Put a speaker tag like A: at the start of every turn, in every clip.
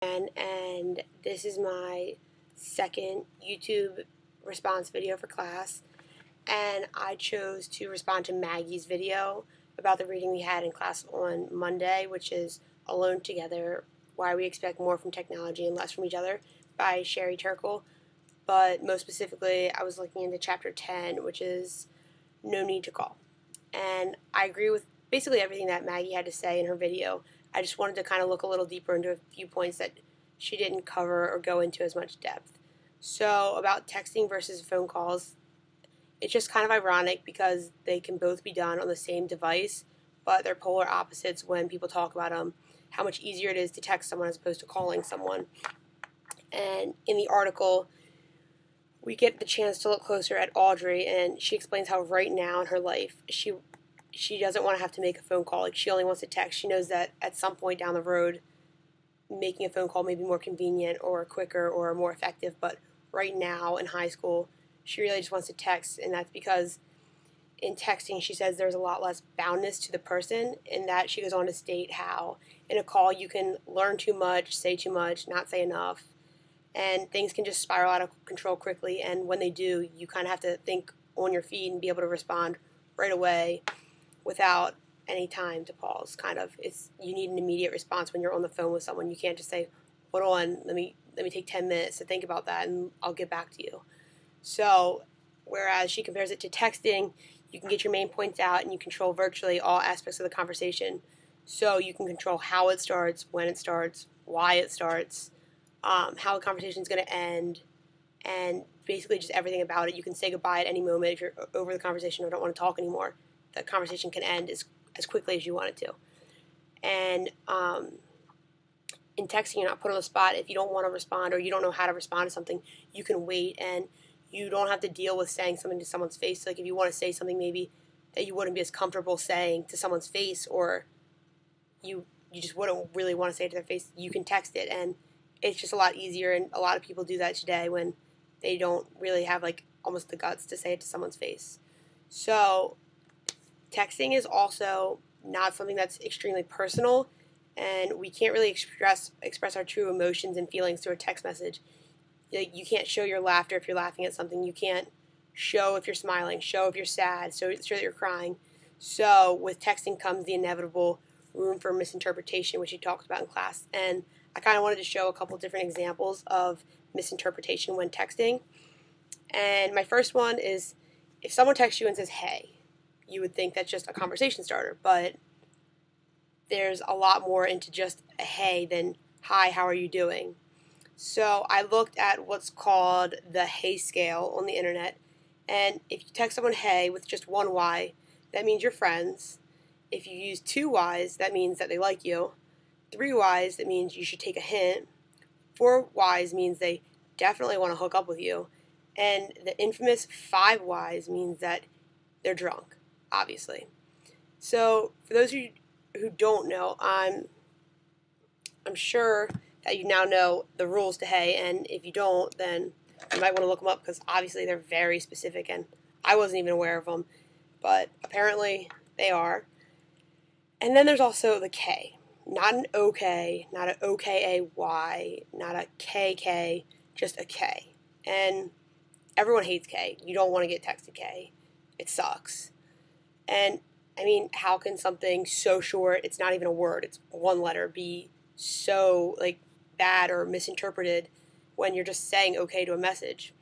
A: And this is my second YouTube response video for class, and I chose to respond to Maggie's video about the reading we had in class on Monday, which is Alone Together, Why We Expect More from Technology and Less from Each Other by Sherry Turkle. But most specifically, I was looking into chapter 10, which is No Need to Call. And I agree with basically everything that Maggie had to say in her video. I just wanted to kind of look a little deeper into a few points that she didn't cover or go into as much depth. So about texting versus phone calls, it's just kind of ironic because they can both be done on the same device, but they're polar opposites when people talk about them, how much easier it is to text someone as opposed to calling someone. And in the article, we get the chance to look closer at Audrey, and she explains how right now in her life, she doesn't want to have to make a phone call. Like, she only wants to text. She knows that at some point down the road, making a phone call may be more convenient or quicker or more effective, but right now in high school, she really just wants to text, and that's because in texting, she says there's a lot less boundness to the person, and that she goes on to state how in a call you can learn too much, say too much, not say enough, and things can just spiral out of control quickly, and when they do, you kind of have to think on your feet and be able to respond right away without any time to pause. You need an immediate response when you're on the phone with someone. You can't just say, hold on, let me take 10 minutes to think about that and I'll get back to you. So whereas she compares it to texting, you can get your main points out and you control virtually all aspects of the conversation. So you can control how it starts, when it starts, why it starts, how the conversation is going to end, and basically just everything about it. You can say goodbye at any moment if you're over the conversation or don't want to talk anymore. The conversation can end as quickly as you want it to. And in texting, you're not put on the spot. If you don't want to respond or you don't know how to respond to something, you can wait, and you don't have to deal with saying something to someone's face. Like, if you want to say something maybe that you wouldn't be as comfortable saying to someone's face, or you just wouldn't really want to say it to their face, you can text it, and it's just a lot easier. And a lot of people do that today when they don't really have like almost the guts to say it to someone's face. So texting is also not something that's extremely personal, and we can't really express our true emotions and feelings through a text message. You can't show your laughter if you're laughing at something. You can't show if you're smiling, show if you're sad, show that you're crying. So with texting comes the inevitable room for misinterpretation, which he talks about in class. And I kind of wanted to show a couple different examples of misinterpretation when texting. And my first one is, if someone texts you and says, hey, you would think that's just a conversation starter, but there's a lot more into just a hey than hi, how are you doing? So I looked at what's called the hey scale on the internet, and if you text someone hey with just one Y, that means you're friends. If you use two Y's, that means that they like you. 3 Y's, that means you should take a hint. 4 Y's means they definitely want to hook up with you. And the infamous 5 Y's means that they're drunk, obviously. So for those of you who don't know, I'm sure that you now know the rules to hey, and if you don't, then you might want to look them up, because obviously they're very specific, and I wasn't even aware of them, but apparently they are. And then there's also the K. Not an OK, not an OKAY, not a KK, just a K. And everyone hates K. You don't want to get texted K. It sucks. And I mean, how can something so short, it's not even a word, it's one letter, be so like bad or misinterpreted when you're just saying okay to a message?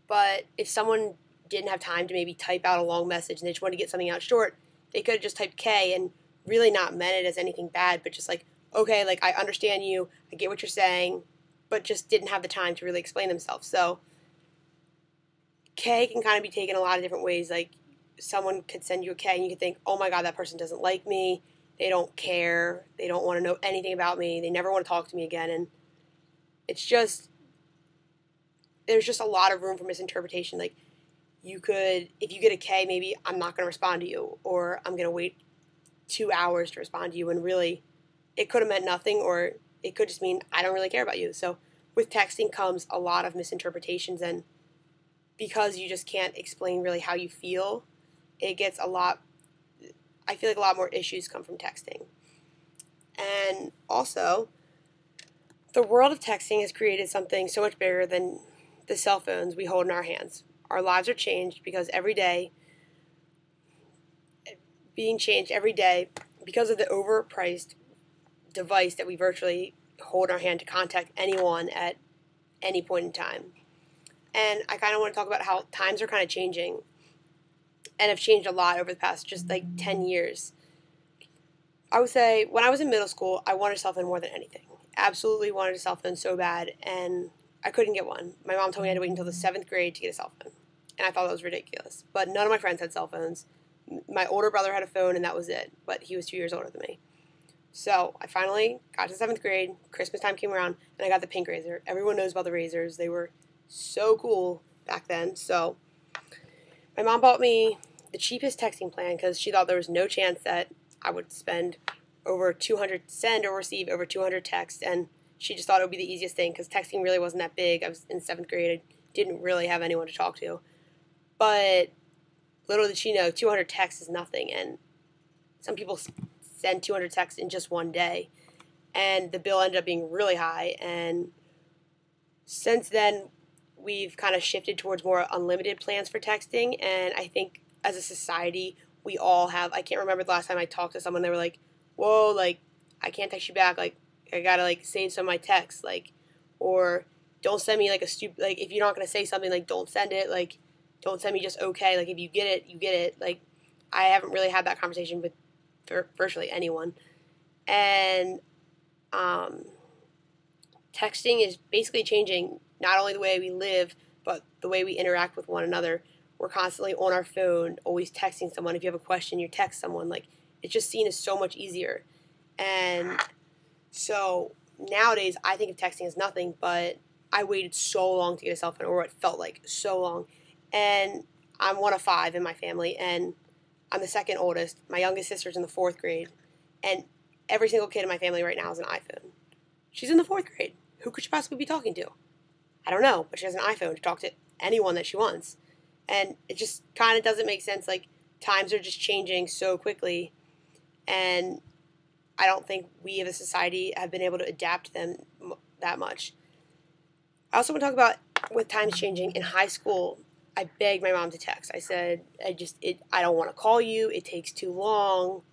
A: But if someone didn't have time to maybe type out a long message and they just wanted to get something out short, they could have just typed K and really not meant it as anything bad, but just like, okay, like, I understand you, I get what you're saying, but just didn't have the time to really explain themselves. So K can kind of be taken a lot of different ways. Like, someone could send you a K and you could think, oh my God, that person doesn't like me, they don't care, they don't want to know anything about me, they never want to talk to me again. And it's just, there's just a lot of room for misinterpretation. Like, you could, if you get a K, maybe I'm not going to respond to you, or I'm going to wait 2 hours to respond to you, and really it could have meant nothing, or it could just mean I don't really care about you. So with texting comes a lot of misinterpretations, and because you just can't explain really how you feel, it gets a lot, I feel like a lot more issues come from texting. And also, The world of texting has created something so much bigger than the cell phones we hold in our hands. Our lives are changed because being changed every day because of the overpriced device that we virtually hold in our hand to contact anyone at any point in time. And I kind of want to talk about how times are kind of changing and have changed a lot over the past just like 10 years. I would say when I was in middle school, I wanted a cell phone more than anything. Absolutely wanted a cell phone so bad, and I couldn't get one. My mom told me I had to wait until the 7th grade to get a cell phone, and I thought that was ridiculous. But none of my friends had cell phones. My older brother had a phone, and that was it, but he was 2 years older than me. So I finally got to 7th grade, Christmas time came around, and I got the pink Razor. Everyone knows about the Razors. They were so cool back then. So my mom bought me the cheapest texting plan because she thought there was no chance that I would send or receive over 200 texts, and she just thought it would be the easiest thing because texting really wasn't that big. I was in 7th grade. I didn't really have anyone to talk to. But little did she know, 200 texts is nothing, and some people send 200 texts in just one day, and the bill ended up being really high. And since then, we've kind of shifted towards more unlimited plans for texting, and I think as a society, we all have. I can't remember the last time I talked to someone, they were like, whoa, like, I can't text you back, like, I gotta, like, save some of my texts, like, or don't send me, like, like, if you're not gonna say something, like, don't send it, like, don't send me just okay, like, if you get it, you get it, like, I haven't really had that conversation with virtually anyone, and, texting is basically changing not only the way we live, but the way we interact with one another. We're constantly on our phone, always texting someone. If you have a question, you text someone. Like, it's just seen as so much easier. And so nowadays, I think of texting as nothing, but I waited so long to get a cell phone, or it felt like so long. And I'm one of 5 in my family, and I'm the second oldest. My youngest sister's in the 4th grade, and every single kid in my family right now has an iPhone. She's in the 4th grade. Who could she possibly be talking to? I don't know, but she has an iPhone to talk to anyone that she wants. And it just kind of doesn't make sense. Like, times are just changing so quickly, and I don't think we as a society have been able to adapt to them that much. I also want to talk about with times changing. In high school, I begged my mom to text. I said, I don't want to call you. It takes too long.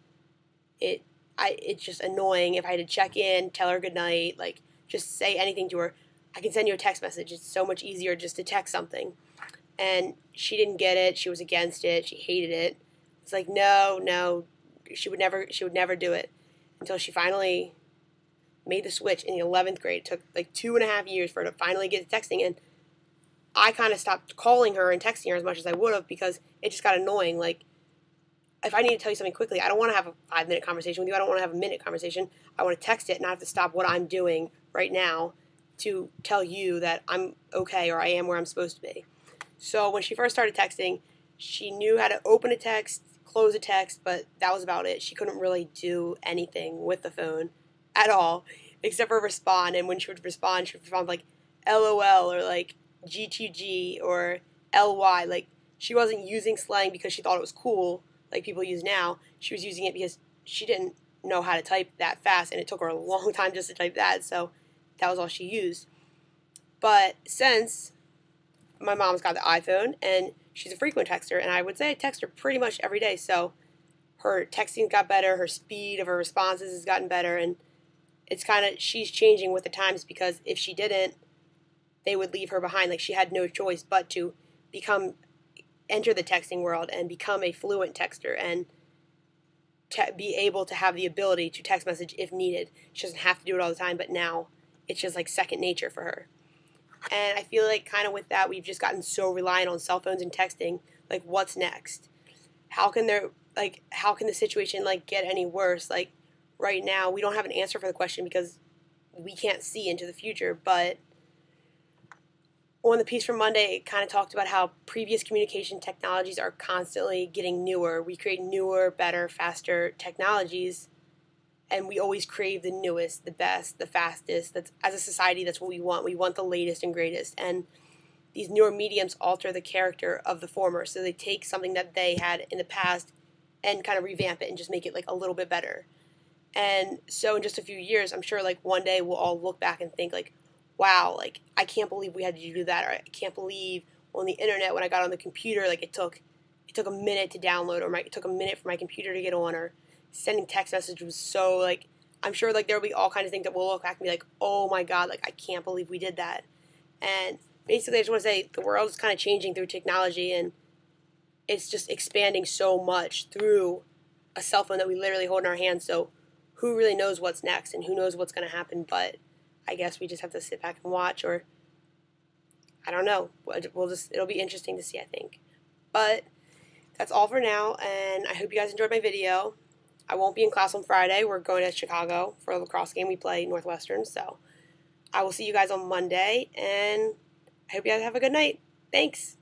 A: It's just annoying. If I had to check in, tell her goodnight, like, just say anything to her. I can send you a text message. It's so much easier just to text something. And she didn't get it. She was against it. She hated it. It's like, no, she would never do it until she finally made the switch in the 11th grade. It took like 2.5 years for her to finally get to texting, and I kind of stopped calling her and texting her as much as I would have because it just got annoying. Like, if I need to tell you something quickly, I don't want to have a 5-minute conversation with you. I don't want to have a minute conversation. I want to text it and not have to stop what I'm doing right now to tell you that I'm okay or I am where I'm supposed to be. So when she first started texting, she knew how to open a text, close a text, but that was about it. She couldn't really do anything with the phone at all, except for respond. And when she would respond like LOL or like G2G or LY. Like, she wasn't using slang because she thought it was cool, like people use now. She was using it because she didn't know how to type that fast, and it took her a long time just to type that, so that was all she used. But since my mom's got the iPhone, and she's a frequent texter, and I would say I text her pretty much every day, so her texting got better, her speed of her responses has gotten better, and it's kind of, she's changing with the times, because if she didn't, they would leave her behind. Like, she had no choice but to enter the texting world and become a fluent texter and be able to have the ability to text message if needed. She doesn't have to do it all the time, but now it's just like second nature for her. And I feel like kind of with that, we've just gotten so reliant on cell phones and texting. Like, what's next? How can the situation like get any worse? Like, right now, we don't have an answer for the question because we can't see into the future. But on the piece from Monday, it kind of talked about how previous communication technologies are constantly getting newer. We create newer, better, faster technologies, and we always crave the newest, the best, the fastest. That's, as a society, that's what we want. We want the latest and greatest. And these newer mediums alter the character of the former. So they take something that they had in the past and kind of revamp it and just make it like a little bit better. And so in just a few years, I'm sure like one day we'll all look back and think like, wow, like I can't believe we had to do that, or I can't believe on the internet when I got on the computer, like it took a minute to download, or it took a minute for my computer to get on, or sending text messages was so like, I'm sure like there'll be all kinds of things that we'll look back and be like, oh my god, like I can't believe we did that. And basically, I just want to say the world is kind of changing through technology, and it's just expanding so much through a cell phone that we literally hold in our hands. So who really knows what's next and who knows what's going to happen? But I guess we just have to sit back and watch, or I don't know. It'll be interesting to see, I think. But that's all for now, and I hope you guys enjoyed my video. I won't be in class on Friday. We're going to Chicago for a lacrosse game. We play Northwestern, so I will see you guys on Monday, and I hope you guys have a good night. Thanks.